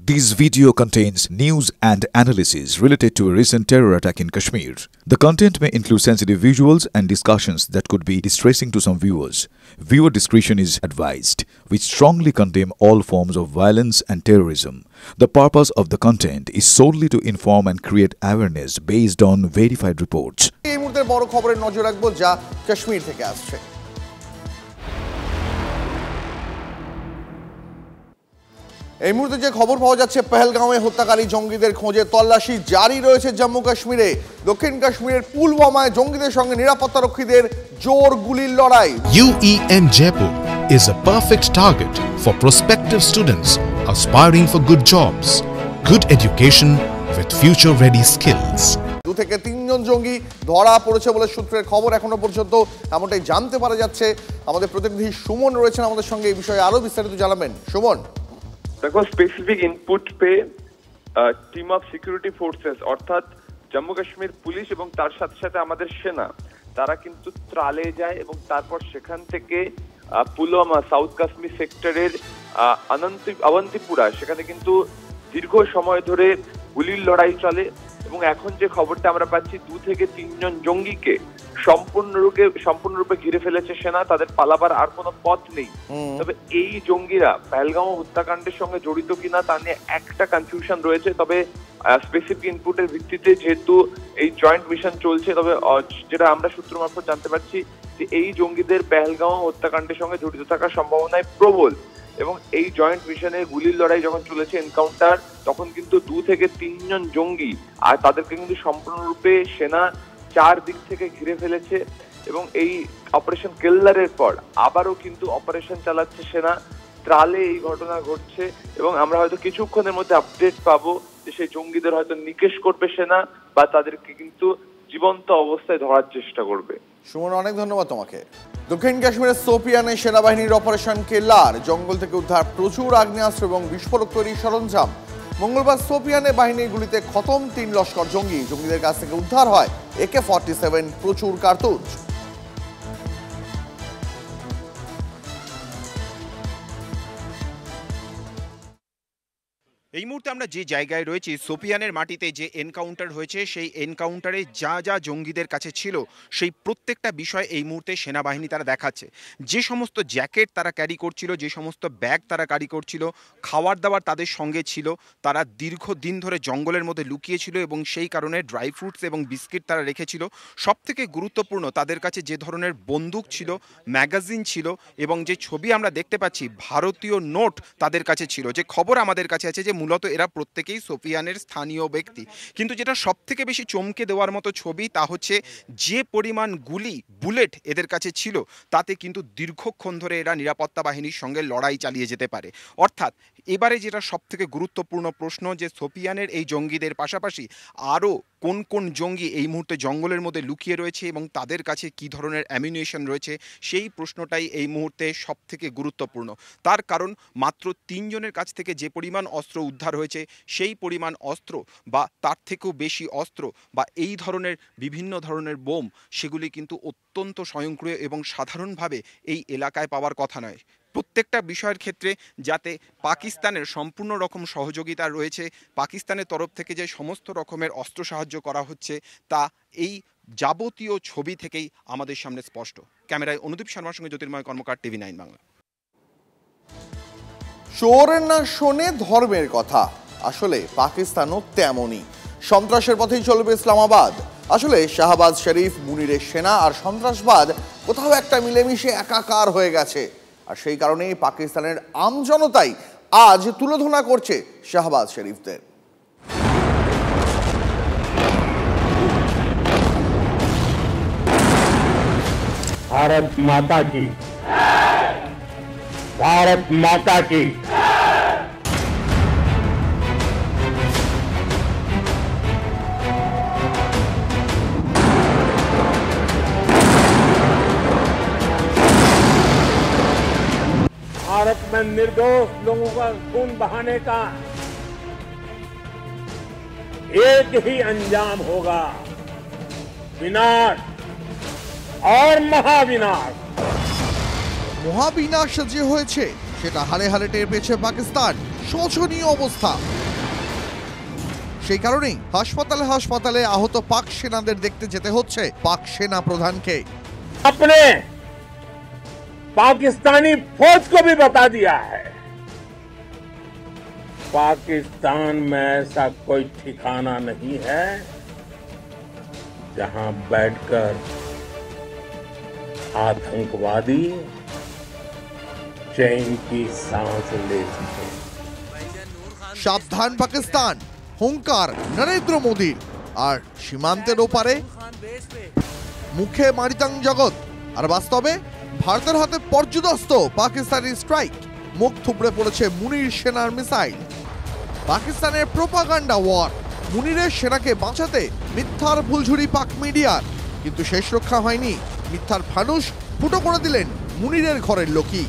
This video contains news and analysis related to a recent terror attack in Kashmir. The content may include sensitive visuals and discussions that could be distressing to some viewers. Viewer discretion is advised. We strongly condemn all forms of violence and terrorism. The purpose of the content is solely to inform and create awareness based on verified reports. এই মুহূর্তের বড় খবরের নজর রাখবো যা কাশ্মীর থেকে আসছে। এই মুহূর্তে যে খবর পাওয়া যাচ্ছে পেহেলগাঁওয়ে হত্যাকারী জঙ্গিদের খোঁজে তল্লাশি জারি রয়েছে জম্মু কাশ্মীরে। দক্ষিণ কাশ্মীরের পুলওয়ামায় জঙ্গিদের সঙ্গে নিরাপত্তারক্ষীদের জোর গুলির লড়াই। UEM Jaipur is a perfect target for prospective students aspiring for good jobs, good education with future-ready skills. 2 থেকে 3 জন জঙ্গি ধরা পড়েছে বলে সূত্রের খবর। এখনো পর্যন্ত এমনটাই জানতে পারা যাচ্ছে। আমাদের প্রতিনিধি সুমন রয়েছেন আমাদের সঙ্গে, এই বিষয়ে আরো বিস্তারিত জানাবেন। সুমন, দেখো, স্পেসিফিক ইনপুট পেয়ে টিম অফ সিকিউরিটি ফোর্সেস অর্থাৎ জম্মু কাশ্মীর পুলিশ এবং তার সাথে সাথে আমাদের সেনা, তারা কিন্তু ত্রালে যায় এবং তারপর সেখান থেকে পুলওয়ামা সাউথ কাশ্মীর সেক্টরের অবন্তিপুরা, সেখানে কিন্তু দীর্ঘ সময় ধরে গুলির লড়াই চলে এবং এখন যে খবরটা আমরা পাচ্ছি 2 থেকে 3 জন জঙ্গিকে সম্পূর্ণরূপে ঘিরে ফেলেছে সেনা। তাদের পালাবার আর কোনো পথ নেই। তবে এই জঙ্গিরা পেহেলগাঁও হত্যাকাণ্ডের সঙ্গে জড়িত কিনা তা নিয়ে একটা কনফিউশন রয়েছে। তবে স্পেসিফিক ইনপুটের ভিত্তিতে যেহেতু এই জয়েন্ট মিশন চলছে, তবে যেটা আমরা সূত্র মারফত জানতে পারছি যে এই জঙ্গিদের পেহেলগাঁও হত্যাকাণ্ডের সঙ্গে জড়িত থাকার সম্ভাবনায় প্রবল। এবং এই জয়েন্ট মিশনে গুলির লড়াই যখন চলেছে, এনকাউন্টার, তখন কিন্তু 2 থেকে 3 জন জঙ্গি আর তাদেরকে কিন্তু সম্পূর্ণরূপে সেনা 4 দিক থেকে ঘিরে ফেলেছে। এবং এই অপারেশন কেল্লারের পর আবারও কিন্তু অপারেশন চালাচ্ছে সেনা। ত্রালে এই ঘটনা ঘটছে এবং আমরা হয়তো কিছুক্ষণের মধ্যে আপডেট পাবো যে সেই জঙ্গিদের হয়তো নিকেশ করবে সেনা বা তাদেরকে কিন্তু জীবন্ত অবস্থায় ধরার চেষ্টা করবে। সুমন, অনেক ধন্যবাদ তোমাকে। দক্ষিণ কাশ্মীরের সোপিয়ানে সেনাবাহিনীর অপারেশন কেল্লার, জঙ্গল থেকে উদ্ধার প্রচুর আগ্নেয়াস্ত্র এবং বিস্ফোরক তৈরির সরঞ্জাম। মঙ্গলবার সোপিয়ানে বাহিনীর গুলিতে খতম 3 লস্কর জঙ্গি। জঙ্গিদের কাছ থেকে উদ্ধার হয় AK-47, প্রচুর কার্তুজ। এই মুহূর্তে আমরা যে জায়গায় রয়েছি, সোপিয়ানের মাটিতে যে এনকাউন্টার হয়েছে, সেই এনকাউন্টারে যা যা জঙ্গিদের কাছে ছিল সেই প্রত্যেকটা বিষয় এই মুহূর্তে সেনাবাহিনী তারা দেখাচ্ছে। যে সমস্ত জ্যাকেট তারা ক্যারি করছিল, যে সমস্ত ব্যাগ তারা ক্যারি করছিল, খাবার দাবার তাদের সঙ্গে ছিল, তারা দীর্ঘদিন ধরে জঙ্গলের মধ্যে লুকিয়েছিল এবং সেই কারণে ড্রাই ফ্রুটস এবং বিস্কিট তারা রেখেছিল। সবথেকে গুরুত্বপূর্ণ, তাদের কাছে যে ধরনের বন্দুক ছিল, ম্যাগাজিন ছিল এবং যে ছবি আমরা দেখতে পাচ্ছি, ভারতীয় নোট তাদের কাছে ছিল। যে খবর আমাদের কাছে আছে যে মূলত এরা প্রত্যেকেই সোপিয়ানের স্থানীয় ব্যক্তি। কিন্তু যেটা সব থেকে বেশি চমকে দেওয়ার মতো ছবি, তা হচ্ছে যে পরিমাণ বুলেট এদের কাছে ছিল, তাতে কিন্তু দীর্ঘক্ষণ ধরে এরা নিরাপত্তা বাহিনীর সঙ্গে লড়াই চালিয়ে যেতে পারে। অর্থাৎ এবারে যেটা সব থেকে গুরুত্বপূর্ণ প্রশ্ন, যে সোপিয়ানের এই জঙ্গিদের পাশাপাশি আরও কোন কোন জঙ্গি এই মুহূর্তে জঙ্গলের মধ্যে লুকিয়ে রয়েছে এবং তাদের কাছে কী ধরনের অ্যামিউনিশন রয়েছে, সেই প্রশ্নটাই এই মুহূর্তে সব থেকে গুরুত্বপূর্ণ। তার কারণ মাত্র 3 জনের কাছ থেকে যে পরিমাণ অস্ত্র উদ্ধার হয়েছে, সেই পরিমাণ অস্ত্র বা তার থেকেও বেশি অস্ত্র বা এই ধরনের বিভিন্ন ধরনের বোম, সেগুলি কিন্তু অত্যন্ত স্বয়ংক্রিয় এবং সাধারণভাবে এই এলাকায় পাওয়ার কথা নয়। প্রত্যেকটা বিষয়ের ক্ষেত্রে যাতে পাকিস্তানের সম্পূর্ণ রকম সহযোগিতা রয়েছে, পাকিস্তানের তরফ থেকে যে সমস্ত রকমের অস্ত্র সাহায্য করা হচ্ছে, তা এই যাবতীয় ছবি থেকেই আমাদের সামনে স্পষ্ট। ক্যামেরায় অনুদীপ শর্মার সঙ্গে জ্যোতির্ময় কর্মকার, TV9 বাংলা। চোর না শোনে ধর্মের কথা, আসলে পাকিস্তানও তেমনই। সন্ত্রাসের পথেই চলবে ইসলামাবাদ। আসলে শাহবাজ শরীফ, মুনিরের সেনা আর সন্ত্রাসবাদ কোথাও একটা মিলেমিশে একাকার হয়ে গেছে। আর সেই কারণেই পাকিস্তানের আমজনতাই আজ তুলোধনা করছে শাহবাজ শরীফদের। भारत माता की, भारत माता की। भारत में निर्दोष लोगों का खून बहाने का एक ही अंजाम होगा, विनाश और महाविनाश। মহাবিনাশ যে হয়েছে সেটা হারে হারে টের পেয়েছে পাকিস্তান। শোচনীয় অবস্থা। সেই কারণেই হাসপাতালে হাসপাতালে আহত পাক সেনাদের দেখতে যেতে হচ্ছে পাক সেনা প্রধানকে। अपने पाकिस्तानी फौज को भी बता दिया है, पाकिस्तान में ऐसा कोई ठिकाना नहीं है जहां बैठकर आतंकवादी चैन की सांस ले सके। সাবধান পাকিস্তান, হুঙ্কার নরেন্দ্র মোদীর। আর সীমান্তের ওপারে মুখে মারিতাং জগৎ, আর বাস্তবে ভারতের হাতে পর্যুদস্ত পাকিস্তানি স্ট্রাইক। মুখ থুবড়ে পড়েছে মুনির সেনার মিসাইল। পাকিস্তানের প্রোপাগান্ডা ওয়ার। মুনিরের সেনাকে বাঁচাতে মিথ্যার ফুলঝুরি পাক মিডিয়ার, কিন্তু শেষ রক্ষা হয়নি। মিথ্যার ফানুস ফুটো করে দিলেন মুনিরের ঘরের লোকই।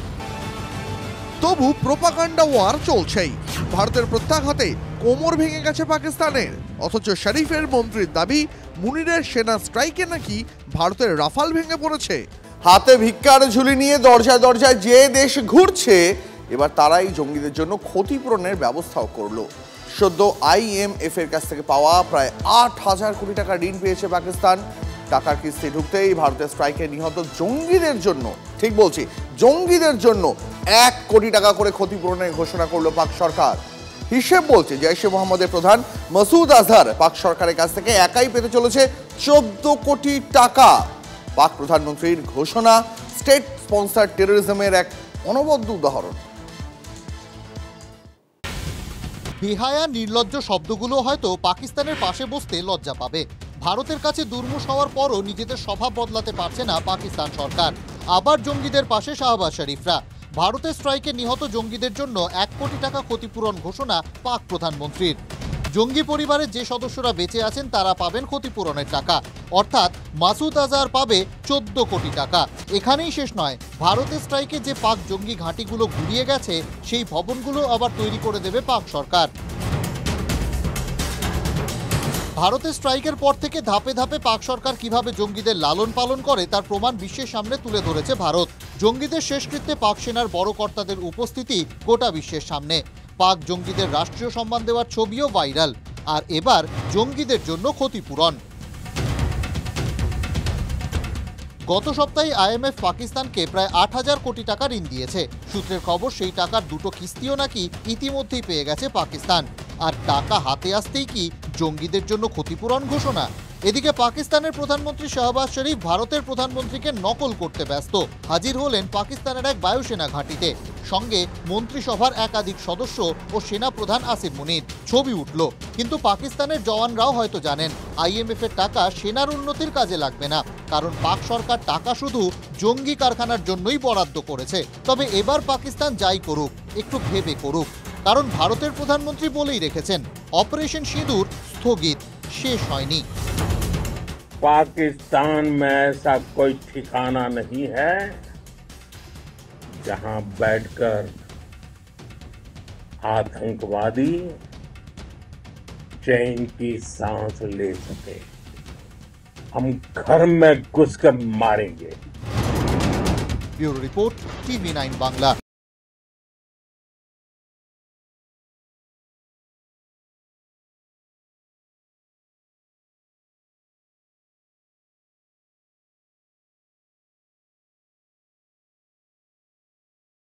তবু প্রোপাগান্ডা ওয়ার চলছেই। ভারতের প্রত্যাঘাতে কোমর ভেঙে গেছে পাকিস্তানের, অথচ শরীফের মন্ত্রীর দাবি মুনিরের সেনা স্ট্রাইকে নাকি ভারতের রাফাল ভেঙে পড়েছে। হাতে ভিক্ষার ঝুলি নিয়ে দরজায় দরজায় যে দেশ ঘুরছে, এবার তারাই জঙ্গিদের জন্য ক্ষতিপূরণের ব্যবস্থাও করলো। সদ্য IMF এর কাছ থেকে পাওয়া প্রায় 8,000 কোটি টাকা ঋণ পেয়েছে পাকিস্তান। টাকার কিস্তি ঢুকতেই ভারতের স্ট্রাইকে নিহত জঙ্গিদের জন্য, ঠিক বলছি জঙ্গিদের জন্য 1 কোটি টাকা করে ক্ষতিপূরণের ঘোষণা করলো পাক সরকার। হিসেব বলছে জৈশ এ মোহাম্মদের প্রধান মাসুদ আজহার পাক সরকারের কাছ থেকে একাই পেতে চলেছে 14 কোটি টাকা। পাক প্রধানমন্ত্রীর ঘোষণা স্টেট স্পন্সর টেরোরিজমের এক অনবদ্য উদাহরণ। বেহায়া নির্লজ্জ শব্দগুলো হয়তো পাকিস্তানের পাশে বসতে লজ্জা পাবে। ভারতের কাছে দুর্মুষ হওয়ার পরও নিজেদের স্বভাব বদলাতে পারছে না পাকিস্তান সরকার। আবার জঙ্গিদের পাশে শাহবাজ শরীফরা। ভারতের স্ট্রাইকে নিহত জঙ্গিদের জন্য 1 কোটি টাকা ক্ষতিপূরণ ঘোষণা পাক প্রধানমন্ত্রীর। জঙ্গি পরিবারের যে সদস্যরা বেঁচে আছেন তারা পাবেন ক্ষতিপূরণের টাকা, অর্থাৎ মাসুদ আজহার পাবে 14 কোটি টাকা। এখানেই শেষ নয়, ভারতের স্ট্রাইকে যে পাক জঙ্গি ঘাঁটিগুলো গুড়িয়ে গেছে সেই ভবনগুলো আবার তৈরি করে দেবে পাক সরকার। ভারতের স্ট্রাইকের পর থেকে ধাপে ধাপে পাক সরকার কিভাবে জঙ্গিদের লালন পালন করে তার প্রমাণ বিশ্বের সামনে তুলে ধরেছে ভারত। জঙ্গিদের শেষকৃত্যে পাক সেনার বড় কর্তাদের উপস্থিতি গোটা বিশ্বের সামনে। পাক জঙ্গিদের রাষ্ট্রীয় সম্মান দেওয়ার ছবিও ভাইরাল। আর এবার জঙ্গিদের জন্য ক্ষতিপূরণ। গত সপ্তাহে IMF পাকিস্তানকে প্রায় 8,000 কোটি টাকা ঋণ দিয়েছে। সূত্রের খবর সেই টাকার 2টো কিস্তিও নাকি ইতিমধ্যেই পেয়ে গেছে পাকিস্তান। আর টাকা হাতে আসতেই কি জঙ্গিদের জন্য ক্ষতিপূরণ ঘোষণা? এদিকে পাকিস্তানের প্রধানমন্ত্রী শাহবাজ শরীফ ভারতের প্রধানমন্ত্রীকে নকল করতে ব্যস্ত। হাজির হলেন পাকিস্তানের এক বায়ুসেনা ঘাঁটিতে, সঙ্গে মন্ত্রিসভার একাধিক সদস্য ও সেনা প্রধান আসিফ মুনির। ছবি উঠল, কিন্তু পাকিস্তানের জওয়ানরাও হয়তো জানেন IMF এর টাকা সেনার উন্নতির কাজে লাগবে না, কারণ পাক সরকার টাকা শুধু জঙ্গি কারখানার জন্যই বরাদ্দ করেছে। তবে এবার পাকিস্তান যাই করুক একটু ভেবে করুক, কারণ ভারতের প্রধানমন্ত্রী বলেই রেখেছেন অপারেশন সিঁদুর স্থগিত, শেষ হয়নি। पाकिस्तान में ऐसा कोई ठिकाना नहीं है जहां बैठकर आतंकवादी चैन की सांस ले सके। हम घर में घुसकर मारेंगे। Bureau report, TV9 Bangla.